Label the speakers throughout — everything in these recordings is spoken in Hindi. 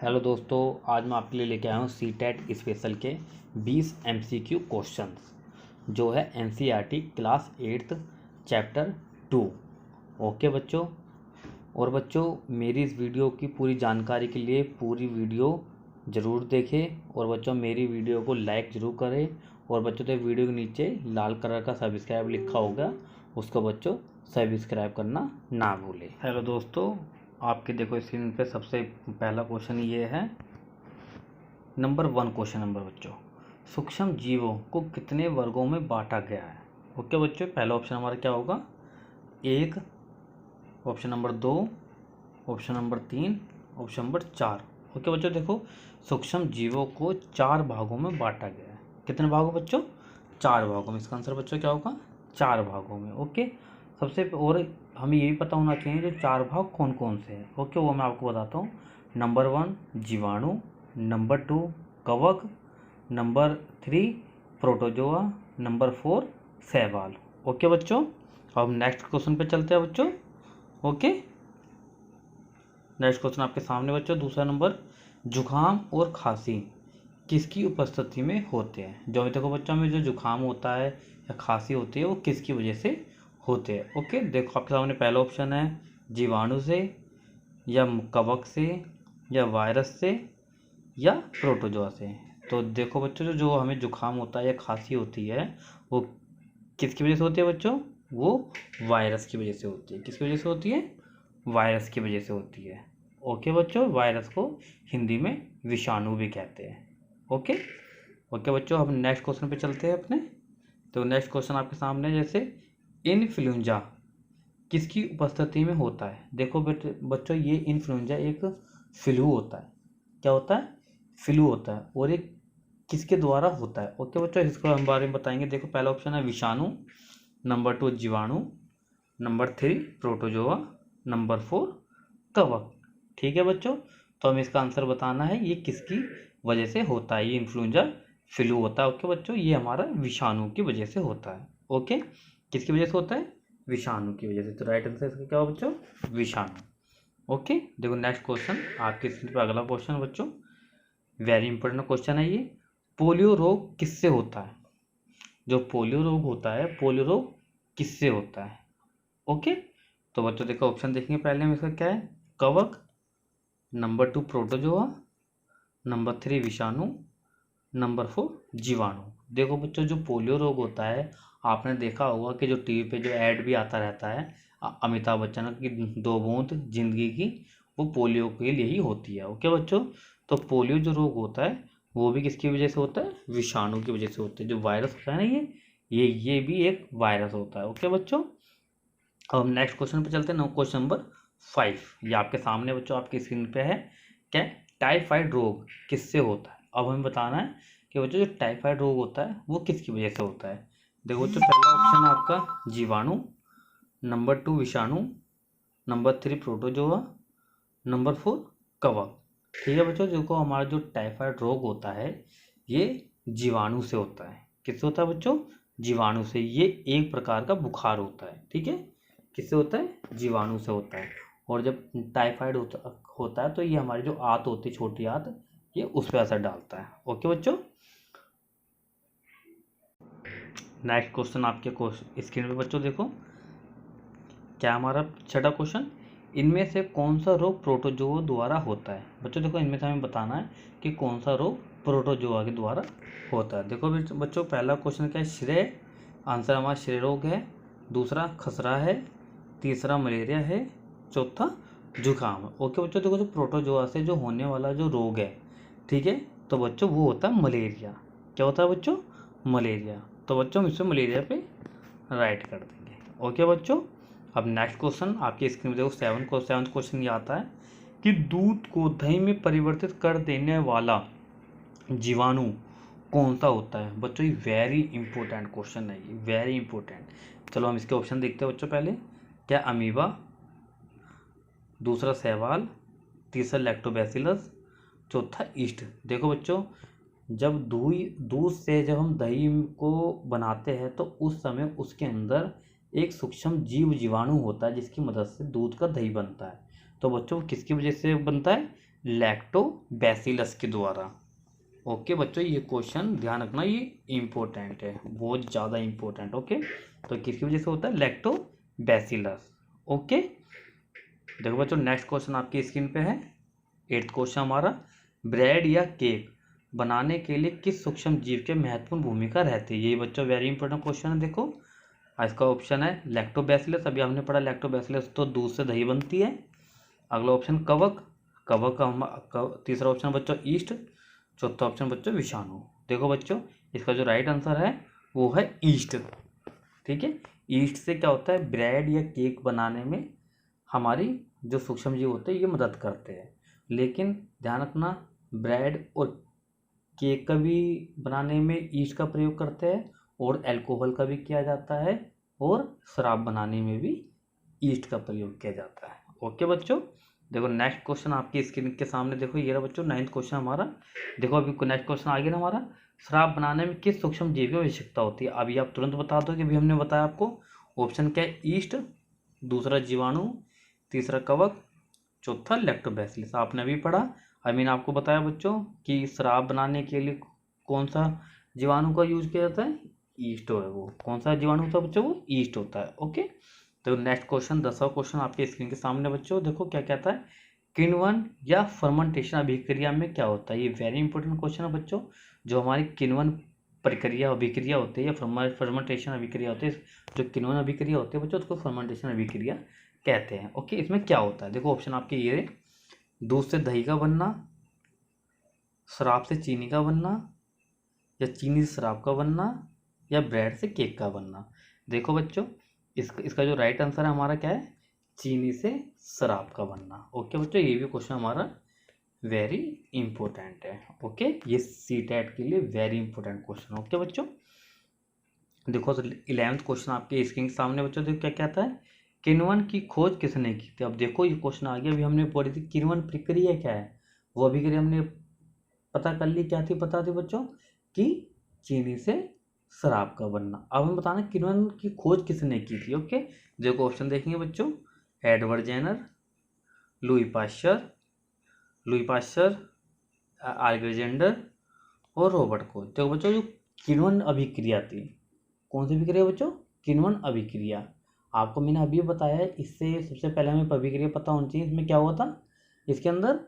Speaker 1: हेलो दोस्तों, आज मैं आपके लिए लेके आया हूँ सीटेट स्पेशल के 20 एमसीक्यू क्वेश्चंस जो है NCERT class 8th chapter 2। Okay बच्चों। और बच्चों, मेरी इस वीडियो की पूरी जानकारी के लिए पूरी वीडियो ज़रूर देखें और बच्चों मेरी वीडियो को लाइक ज़रूर करें। और बच्चों तो वीडियो के नीचे लाल कलर का सब्सक्राइब लिखा होगा, उसको बच्चों सब्सक्राइब करना ना भूलें। हेलो दोस्तों, आपके देखो स्क्रीन पे सबसे पहला क्वेश्चन ये है नंबर 1 क्वेश्चन नंबर बच्चों, सूक्ष्म जीवों को कितने वर्गों में बांटा गया है। ओके बच्चों, पहला ऑप्शन हमारा क्या होगा 1, option number 2, option number 3, option number 4। Okay बच्चों, देखो सूक्ष्म जीवों को 4 भागों में बांटा गया है। कितने भागों बच्चों? 4 भागों में। इसका आंसर बच्चों क्या होगा 4 भागों में। ओके, सबसे और हमें ये भी पता होना चाहिए जो 4 भाग कौन कौन से हैं। ओके, वो मैं आपको बताता हूँ। नंबर 1 जीवाणु, नंबर 2 कवक, नंबर 3 प्रोटोजोआ, नंबर 4 शैवाल। ओके बच्चों, अब नेक्स्ट क्वेश्चन पे चलते हैं बच्चों। ओके, नेक्स्ट क्वेश्चन आपके सामने बच्चों, दूसरा नंबर, जुखाम और खांसी किसकी उपस्थिति में होते हैं। जो देखो बच्चों, में जो जुखाम होता है या खांसी होती है वो किसकी वजह से होते हैं। ओके, देखो आपके सामने पहला ऑप्शन है जीवाणु से, या कवक से, या वायरस से, या प्रोटोजोआ से। तो देखो बच्चों, जो हमें जुखाम होता है या खांसी होती है वो किसकी वजह से होती है बच्चों? वो वायरस की वजह से होती है। किसकी वजह से होती है? वायरस की वजह से होती है। ओके बच्चों, वायरस को हिंदी में विषाणु भी कहते हैं। ओके ओके बच्चों, अब नेक्स्ट क्वेश्चन पे चलते हैं अपने। तो नेक्स्ट क्वेश्चन आपके सामने, जैसे इन्फ्लुएंजा किसकी उपस्थिति में होता है। देखो बच्चों, ये इन्फ्लुएंजा एक फ्लू होता है। क्या होता है? फ्लू होता है। और ये किसके द्वारा होता है? ओके बच्चों, इसको हम बारे में बताएंगे। देखो पहला ऑप्शन है विषाणु, नंबर 2 जीवाणु, नंबर 3 प्रोटोजोआ, नंबर 4 कवक। ठीक है बच्चों, तो हमें इसका आंसर बताना है ये किसकी वजह से होता है। ये इन्फ्लुएंजा फ्लू होता है। ओके बच्चों, ये हमारा विषाणु की वजह से होता है। ओके, किसकी वजह से होता है? विषाणु की वजह से। तो राइट आंसर इसका क्या हो बच्चों? विषाणु। ओके, देखो नेक्स्ट क्वेश्चन आपके स्क्रीन पर, अगला क्वेश्चन बच्चों, वेरी इंपॉर्टेंट क्वेश्चन है ये। पोलियो रोग किससे होता है? जो पोलियो रोग होता है, पोलियो रोग किससे होता है? ओके, तो बच्चों देखो ऑप्शन देखेंगे पहले हम, इसका क्या है कवक, नंबर 2 प्रोटोजोआ, नंबर 3 विषाणु, नंबर 4 जीवाणु। देखो बच्चों, जो पोलियो रोग होता है, आपने देखा होगा कि जो टीवी पे जो ऐड भी आता रहता है अमिताभ बच्चन की 2 बूंद जिंदगी की, वो पोलियो के लिए ही होती है। ओके बच्चों, तो पोलियो जो रोग होता है वो भी किसकी वजह से होता है? विषाणु की वजह से होता है। जो वायरस होता है ना, ये भी एक वायरस होता है। ओके बच्चों, अब नेक्स्ट क्वेश्चन पे चलते हैं। क्वेश्चन नंबर 5, ये आपके सामने बच्चों आपकी स्क्रीन पे है। क्या? टाइफाइड रोग किससे होता है। अब हमें बताना है कि बच्चों जो टाइफाइड रोग होता है वो किसकी वजह से होता है। देखो बच्चों, पहला ऑप्शन है आपका जीवाणु, नंबर 2 विषाणु, नंबर 3 प्रोटोजोआ, नंबर 4 कवक। ठीक है बच्चों, देखो हमारा जो टाइफाइड रोग होता है ये जीवाणु से होता है। किससे होता है बच्चों? जीवाणु से। ये एक प्रकार का बुखार होता है। ठीक है, किससे होता है? जीवाणु से होता है। और जब टाइफाइड होता है तो ये हमारी जो आंत होती है, छोटी आंत, ये उस पर असर डालता है। ओके बच्चों, नेक्स्ट क्वेश्चन आपके स्क्रीन पे बच्चों देखो, क्या हमारा छठा क्वेश्चन, इनमें से कौन सा रोग प्रोटोजोआ द्वारा होता है। बच्चों देखो, इनमें से हमें बताना है कि कौन सा रोग प्रोटोजोआ के द्वारा होता है। देखो बच्चों, पहला क्वेश्चन क्या है? श्रेय। आंसर हमारा श्रेय रोग है। दूसरा खसरा है, तीसरा मलेरिया है, चौथा जुकाम है। ओके बच्चों, देखो जो प्रोटोजोआ से जो होने वाला जो रोग है, ठीक है, तो बच्चों वो होता है मलेरिया। क्या होता है बच्चों? मलेरिया। तो बच्चों हम इसमें मलेरिया पे राइट कर देंगे। ओके बच्चों, अब नेक्स्ट क्वेश्चन आपकी स्क्रीन में देखो, सेवंथ क्वेश्चन ये आता है कि दूध को दही में परिवर्तित कर देने वाला जीवाणु कौन सा होता है। बच्चों ये वेरी इंपॉर्टेंट क्वेश्चन है, ये वेरी इंपॉर्टेंट। चलो हम इसके ऑप्शन देखते हैं बच्चों पहले। क्या? अमीबा, दूसरा शैवाल, तीसरा लैक्टोबैसिलस, चौथा ईस्ट। देखो बच्चों, जब दूध से जब हम दही को बनाते हैं तो उस समय उसके अंदर एक सूक्ष्म जीवाणु होता है जिसकी मदद से दूध का दही बनता है। तो बच्चों किसकी वजह से बनता है? लैक्टोबैसिलस के द्वारा। ओके बच्चों, ये क्वेश्चन ध्यान रखना, ये इम्पोर्टेंट है, बहुत ज़्यादा इम्पोर्टेंट। ओके, तो किसकी वजह से होता है? लैक्टोबैसिलस। ओके, देखो बच्चों नेक्स्ट क्वेश्चन आपकी स्क्रीन पे है। 8th क्वेश्चन हमारा, ब्रेड या केक बनाने के लिए किस सूक्ष्म जीव के महत्वपूर्ण भूमिका रहती है? ये बच्चों वेरी इंपॉर्टेंट क्वेश्चन है। देखो इसका ऑप्शन है लैक्टोबैसिलस, अभी हमने पढ़ा लैक्टोबैसिलस तो दूध से दही बनती है। अगला ऑप्शन कवक, कवक का तीसरा ऑप्शन बच्चों ईस्ट, चौथा ऑप्शन बच्चों विषाणु। देखो बच्चों इसका जो राइट आंसर है वो है ईस्ट। ठीक है, ईस्ट से क्या होता है? ब्रेड या केक बनाने में हमारी जो सूक्ष्म जीव होते हैं ये मदद करते हैं। लेकिन ध्यान रखना, ब्रेड और केक का भी बनाने में ईस्ट का प्रयोग करते हैं, और अल्कोहल का भी किया जाता है, और शराब बनाने में भी ईस्ट का प्रयोग किया जाता है। ओके बच्चों, देखो नेक्स्ट क्वेश्चन आपकी स्क्रीन के सामने देखो, ये रहा बच्चों 9th क्वेश्चन हमारा। देखो अभी नेक्स्ट क्वेश्चन आ गया ना हमारा, शराब बनाने में किस सूक्ष्म जीव की आवश्यकता होती है? अभी आप तुरंत बता दो कि अभी हमने बताया आपको। ऑप्शन क्या है? ईस्ट, दूसरा जीवाणु, तीसरा कवक, चौथा लैक्टोबैसिलस। आपने अभी पढ़ा, आई मीन आपको बताया बच्चों कि शराब बनाने के लिए कौन सा जीवाणु का यूज किया जाता है? ईस्ट है। वो कौन सा जीवाणु होता है बच्चों? वो ईस्ट होता है। ओके, तो नेक्स्ट क्वेश्चन 10वां क्वेश्चन आपके स्क्रीन के सामने बच्चों, देखो क्या कहता है, किण्वन या फर्मेंटेशन अभिक्रिया में क्या होता है? ये वेरी इंपॉर्टेंट क्वेश्चन है बच्चों। जो हमारी किण्वन प्रक्रिया अभिक्रिया होती है या फर्मेंटेशन अभिक्रिया होती है, जो किण्वन अभिक्रिया होती है बच्चों उसको फर्मेंटेशन अभिक्रिया कहते हैं। ओके, इसमें क्या होता है? देखो ऑप्शन आपके ये, दूध से दही का बनना, शराब से चीनी का बनना, या चीनी से शराब का बनना, या ब्रेड से केक का बनना। देखो बच्चों इसका जो राइट आंसर है हमारा क्या है? चीनी से शराब का बनना। ओके बच्चों, ये भी क्वेश्चन हमारा वेरी इंपॉर्टेंट है। ओके, ये सीटेट के लिए वेरी इंपॉर्टेंट क्वेश्चन। ओके बच्चों, देखो 11th क्वेश्चन आपके स्क्रीन के सामने बच्चों, देखो क्या कहता है, किण्वन की खोज किसने की थी? अब देखो ये क्वेश्चन आ गया, अभी हमने पढ़ी थी किण्वन प्रक्रिया क्या है, वो अभिक्रिया हमने पता कर ली, क्या थी पता थी बच्चों कि चीनी से शराब का बनना। अब हम बताना किण्वन की खोज किसने की थी। ओके, देखो ऑप्शन देखेंगे बच्चों, Edward Jenner, Louis Pasteur, Alexander और रॉबर्ट कोच। देखो बच्चों जो किण्वन अभिक्रिया थी, कौन सी अभिक्रिया बच्चों? किण्वन अभिक्रिया। आपको मैंने अभी बताया है, इससे सबसे पहले हमें अभिक्रिया पता होनी चाहिए। इसमें क्या हुआ था? इसके अंदर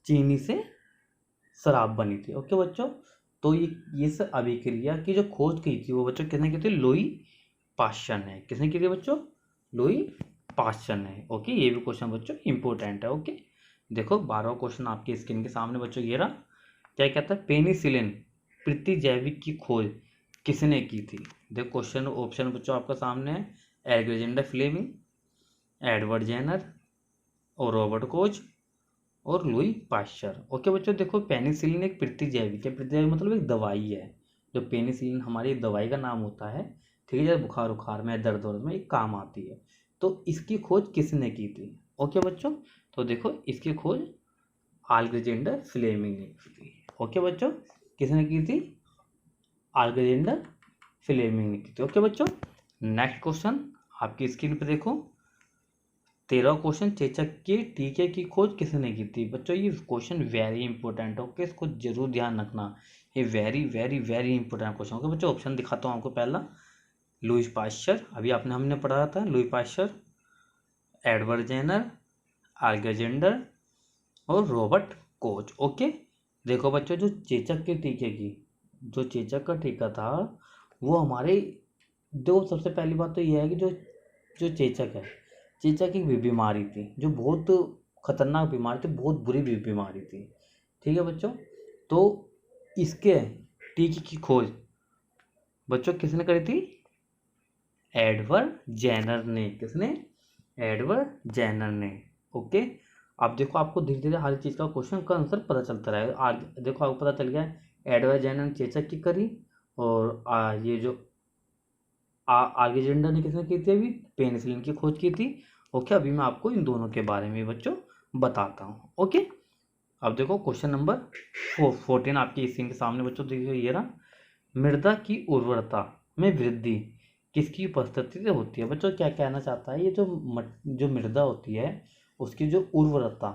Speaker 1: चीनी से शराब बनी थी। ओके बच्चों, तो ये इस अभिक्रिया की जो खोज की थी वो बच्चों किसने की थी? लुई पाश्चर ने। किसने की थी बच्चों? लुई पाश्चर ने। ओके, ये भी क्वेश्चन बच्चों इंपॉर्टेंट है। ओके, देखो 12वां क्वेश्चन आपकी स्क्रीन के सामने बच्चों ये रहा, क्या कहता है, पेनिसिलिन प्रतिजैविक की खोज किसने की थी? देखो क्वेश्चन ऑप्शन बच्चों आपका सामने है, अलेक्जेंडर फ्लेमिंग, एडवर्ड जेनर और रॉबर्ट कोच और लुई पाश्चर। ओके बच्चों, देखो पेनिसिलिन एक प्रतिजैविक है, प्रतिजैविक मतलब एक दवाई है। जो पेनिसिलिन हमारी दवाई का नाम होता है, ठीक है, जैसे बुखार उखार में, दर्द वर्द में एक काम आती है। तो इसकी खोज किसने की थी? ओके बच्चों, तो देखो इसकी खोज अलेक्जेंडर फ्लेमिंग ने की थी। ओके बच्चों, किसने की थी? अलेक्जेंडर फ्लेमिंग ने की थी। ओके बच्चों, नेक्स्ट क्वेश्चन आपकी स्क्रीन पे देखो, 13वां क्वेश्चन, चेचक के टीके की खोज किसने की थी? बच्चों ये क्वेश्चन वेरी इंपॉर्टेंट है। ओके, इसको जरूर ध्यान रखना, ये very very very important question. Okay बच्चों, ऑप्शन दिखाता हूँ आपको। पहला लुई पाश्चर, अभी हमने पढ़ा था, Louis Pasteur, Edward Jenner, Alexander और रॉबर्ट कोच। ओके, देखो बच्चों जो चेचक के टीके की, जो चेचक का टीका था वो हमारे, दो सबसे पहली बात तो यह है कि जो जो चेचक है, चेचक एक बीमारी थी जो बहुत खतरनाक बीमारी थी, बहुत बुरी बीमारी थी। ठीक है बच्चों, तो इसके टीके की खोज बच्चों किसने करी थी? एडवर्ड जेनर ने। किसने? एडवर्ड जेनर ने। ओके, अब देखो आपको धीरे धीरे हर चीज़ का क्वेश्चन का आंसर पता चलता रहेगा। आगे देखो आपको पता चल गया एडवर्ड जेनर ने चेचक की करी, और ये जो अलेक्जेंडर ने किसने की थी? अभी पेनिसिलिन की खोज की थी। ओके, अभी मैं आपको इन दोनों के बारे में बच्चों बताता हूँ। ओके, अब देखो क्वेश्चन नंबर 14 आपकी स्क्रीन के सामने बच्चों, देखिए ये रहा, मृदा की उर्वरता में वृद्धि किसकी उपस्थिति से होती है? बच्चों क्या कहना चाहता है, ये जो जो मृदा होती है उसकी जो उर्वरता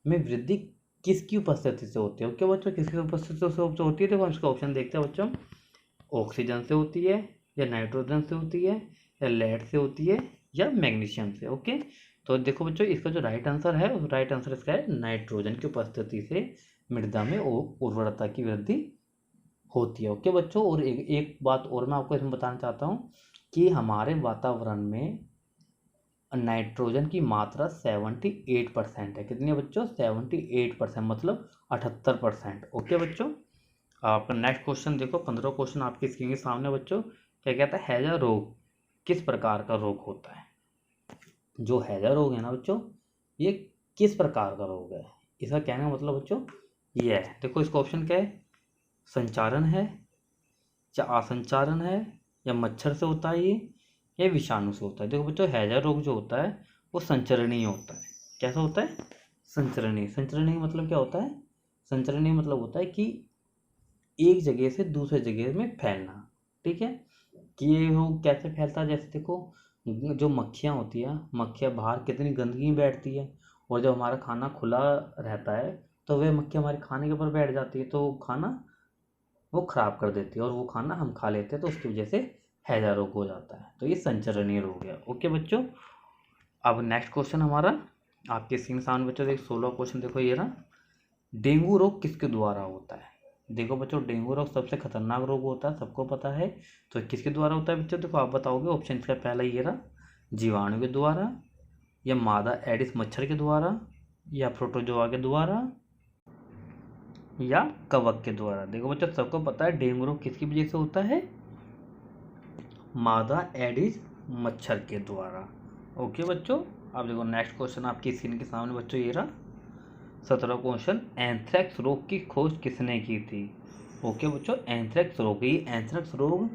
Speaker 1: में वृद्धि किसकी उपस्थिति से होती है? ओके बच्चों, किसकी उपस्थिति से होती है? देखो हम इसका ऑप्शन देखते हैं बच्चों। ऑक्सीजन से होती है, या नाइट्रोजन से होती है, या लेड से होती है, या मैग्नीशियम से। ओके, तो देखो बच्चों इसका जो राइट आंसर है, उस राइट आंसर इसका है नाइट्रोजन की उपस्थिति से मृदा में उर्वरता की वृद्धि होती है। ओके बच्चों, और एक बात और मैं आपको इसमें बताना चाहता हूँ कि हमारे वातावरण में नाइट्रोजन की मात्रा 78% है। कितनी है बच्चों? 78%, मतलब 78%। ओके बच्चों, आपका नेक्स्ट क्वेश्चन देखो, 15 क्वेश्चन आपकी स्क्रीन के सामने बच्चों। क्या कहता है? हैजा रोग किस प्रकार का रोग होता है? जो हैजा रोग है ना बच्चों, ये किस प्रकार का रोग है? इसका कहने का मतलब बच्चों ये है, देखो इसका ऑप्शन क्या है? संचारण है, या असंचारण है, या मच्छर से होता है ये, या विषाणु से होता है? देखो बच्चों हैजा रोग जो होता है वो संचरणीय होता है। कैसा होता है? संचरणीय। संचरणीय मतलब क्या होता है? संचरणीय मतलब होता है कि एक जगह से दूसरे जगह में फैलना। ठीक है, कि ये रोग कैसे फैलता है? जैसे देखो, जो मक्खियाँ होती हैं, मक्खियाँ बाहर कितनी गंदगी में बैठती है, और जब हमारा खाना खुला रहता है तो वह मक्खी हमारे खाने के ऊपर बैठ जाती है, तो खाना वो खराब कर देती है, और वो खाना हम खा लेते हैं, तो उसकी वजह से हैजा रोग हो जाता है। तो ये संचरणीय रोग है। ओके बच्चों, अब नेक्स्ट क्वेश्चन हमारा आपके स्क्रीन सामने बच्चों, देखो 16 क्वेश्चन देखो ये रहा। डेंगू रोग किसके द्वारा होता है? देखो बच्चों डेंगू रोग सबसे खतरनाक रोग होता है, सबको पता है। तो किसके द्वारा होता है बच्चों? देखो आप बताओगे। ऑप्शन इसका पहला ये रहा, जीवाणु के द्वारा, या मादा एडिस मच्छर के द्वारा, या प्रोटोजोआ के द्वारा, या कवक के द्वारा। देखो बच्चों सबको पता है डेंगू रोग किसकी वजह से होता है? मादा एडिस मच्छर के द्वारा। ओके बच्चों, अब देखो नेक्स्ट क्वेश्चन आपकी स्क्रीन के सामने बच्चों ये रहा, 17 क्वेश्चन। एंथ्रेक्स रोग की खोज किसने की थी? ओके बच्चों, एंथ्रेक्स रोग, ये एंथ्रेक्स रोग,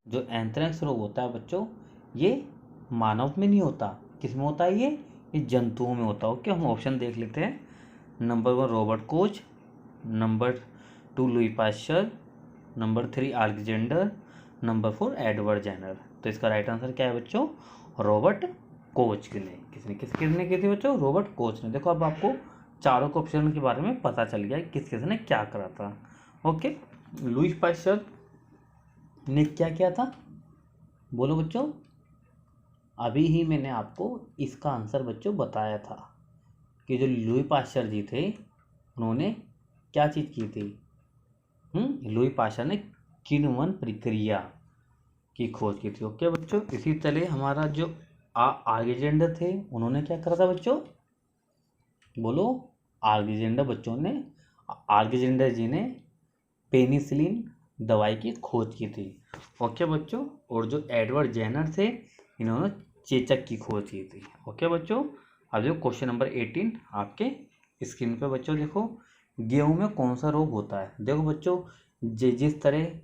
Speaker 1: जो एंथ्रेक्स रोग होता है बच्चों, ये मानव में नहीं होता। किस में होता है? ये जंतुओं में होता है। ओके, हम ऑप्शन देख लेते हैं। Number 1 Robert Koch, number 2 Louis Pasteur, number 3 Alexander, number 4 Edward Jenner. तो इसका राइट आंसर क्या है बच्चों? रॉबर्ट कोच ने। किसने की थी बच्चों? रॉबर्ट कोच ने। देखो अब आपको चारों ऑप्शन के बारे में पता चल गया किस किसने क्या करा था। ओके, लुई पाश्चर ने क्या किया था? बोलो बच्चों। अभी ही मैंने आपको इसका आंसर बच्चों बताया था कि जो लुई पाश्चर जी थे उन्होंने क्या चीज़ की थी? लुई पाश्चर ने किण्वन प्रक्रिया की खोज की थी। ओके बच्चों, इसी तरह हमारा जो अलेक्जेंडर थे उन्होंने क्या करा था बच्चों? बोलो। अलेक्जेंडर जी ने पेनिसिलिन दवाई की खोज की थी। ओके बच्चों, और जो एडवर्ड जेनर थे इन्होंने चेचक की खोज की थी। ओके बच्चों, अब देखो क्वेश्चन नंबर 18 आपके स्क्रीन पे बच्चों। देखो गेहूं में कौन सा रोग होता है? देखो बच्चों जिस तरह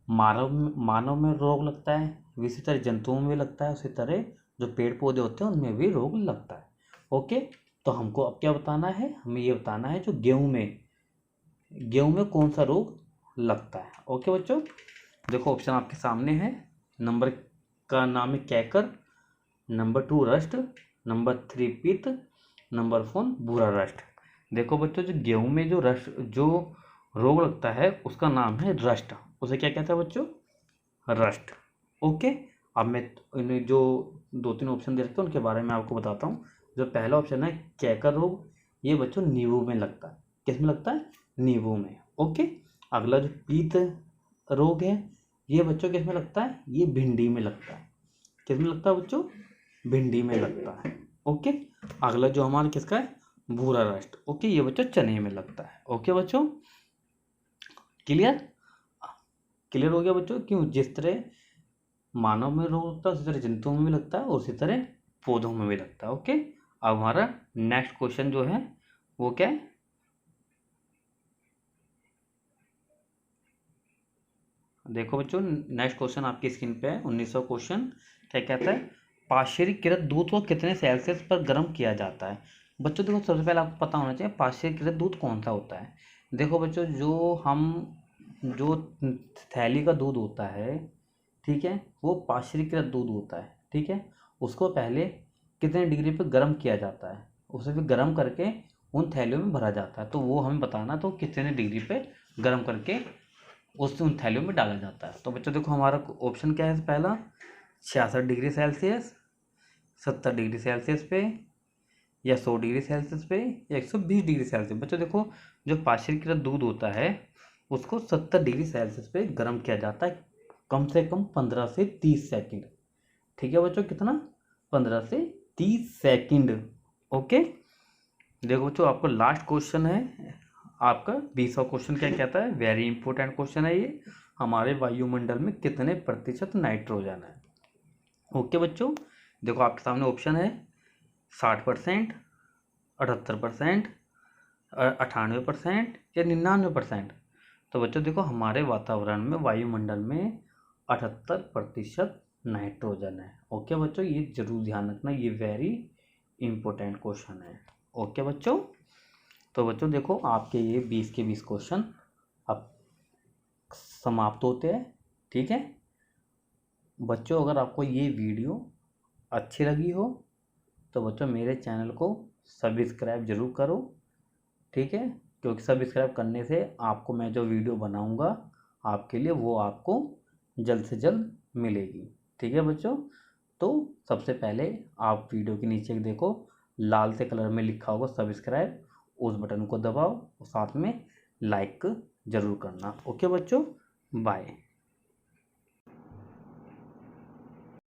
Speaker 1: मानव में रोग लगता है, इसी तरह जंतुओं में भी लगता है, उसी तरह जो पेड़ पौधे होते हैं उनमें भी रोग लगता है। ओके, तो हमको अब क्या बताना है? हमें ये बताना है जो गेहूं में कौन सा रोग लगता है। ओके बच्चों, देखो ऑप्शन आपके सामने है। नंबर का नाम है कैकर, नंबर 2 रस्ट, नंबर 3 पित्त, नंबर 4 भूरा रस्ट। देखो बच्चों जो गेहूं में जो रोग लगता है उसका नाम है रस्ट। उसे क्या कहता है बच्चों? रस्ट। ओके, अब मैं इन्हें जो 2-3 ऑप्शन दे रखे हैं उनके बारे में आपको बताता हूँ। जो पहला ऑप्शन है कैकर रोग, ये बच्चों नींबू में लगता है। किस में लगता है? नींबू में। ओके, अगला जो पीत रोग है ये बच्चों किस में लगता है? ये भिंडी में लगता है। किस में लगता है बच्चों? भिंडी में लगता है। ओके, अगला जो हमारा किसका है? भूरा रस्ट। ओके, ये बच्चों चने में लगता है। ओके बच्चों, क्लियर? क्लियर हो गया बच्चों? क्यों? जिस तरह मानव में रोग लगता है उसी तरह जंतुओं में भी लगता है, और उसी तरह पौधों में भी लगता है। ओके, अब हमारा नेक्स्ट क्वेश्चन जो है वो क्या है? देखो बच्चों नेक्स्ट क्वेश्चन आपकी स्क्रीन पे है 1900 क्वेश्चन। क्या कहता है? पाश्चुरीकृत दूध को कितने सेल्सियस पर गर्म किया जाता है? बच्चों देखो सबसे पहले आपको पता होना चाहिए पाश्चुरीकृत दूध कौन सा होता है। देखो बच्चों जो थैली का दूध होता है, ठीक है, वो पाश्चुरीकृत दूध होता है। ठीक है, उसको पहले कितने डिग्री पर गर्म किया जाता है? उसे फिर गर्म करके उन थैलियों में भरा जाता है। तो वो हमें बताना, तो कितने डिग्री पे गर्म करके उससे उन थैलियों में डाला जाता है। तो बच्चों देखो हमारा ऑप्शन क्या है, पहला 66 डिग्री सेल्सियस, 70 डिग्री सेल्सियस पे, या 100 डिग्री सेल्सियस पे, या 120 डिग्री सेल्सियस। बच्चों देखो जो पाश्चरीकृत दूध होता है उसको 70 डिग्री सेल्सियस पे गर्म किया जाता है, कम से कम 15 से 30 सेकंड। ठीक है बच्चों, कितना? 15 से 30 सेकंड। ओके, देखो बच्चों आपको लास्ट क्वेश्चन है आपका 20वां क्वेश्चन। क्या कहता है? वेरी इंपॉर्टेंट क्वेश्चन है ये, हमारे वायुमंडल में कितने प्रतिशत नाइट्रोजन है। ओके बच्चों, देखो आपके सामने ऑप्शन है 60%, 78%, 98% या 99%। तो बच्चों देखो हमारे वातावरण में, वायुमंडल में 78% नाइट्रोजन है। ओके बच्चों, ये जरूर ध्यान रखना, ये वेरी इंपॉर्टेंट क्वेश्चन है। ओके बच्चों, तो बच्चों देखो आपके ये 20 के 20 क्वेश्चन अब समाप्त होते हैं। ठीक है बच्चों, अगर आपको ये वीडियो अच्छी लगी हो तो बच्चों मेरे चैनल को सब्सक्राइब जरूर करो। ठीक है, क्योंकि सब्सक्राइब करने से आपको मैं जो वीडियो बनाऊंगा आपके लिए वो आपको जल्द से जल्द मिलेगी। ठीक है बच्चों, तो सबसे पहले आप वीडियो के नीचे देखो लाल से कलर में लिखा होगा सब्सक्राइब, उस बटन को दबाओ और साथ में लाइक ज़रूर करना। ओके बच्चों, बाय।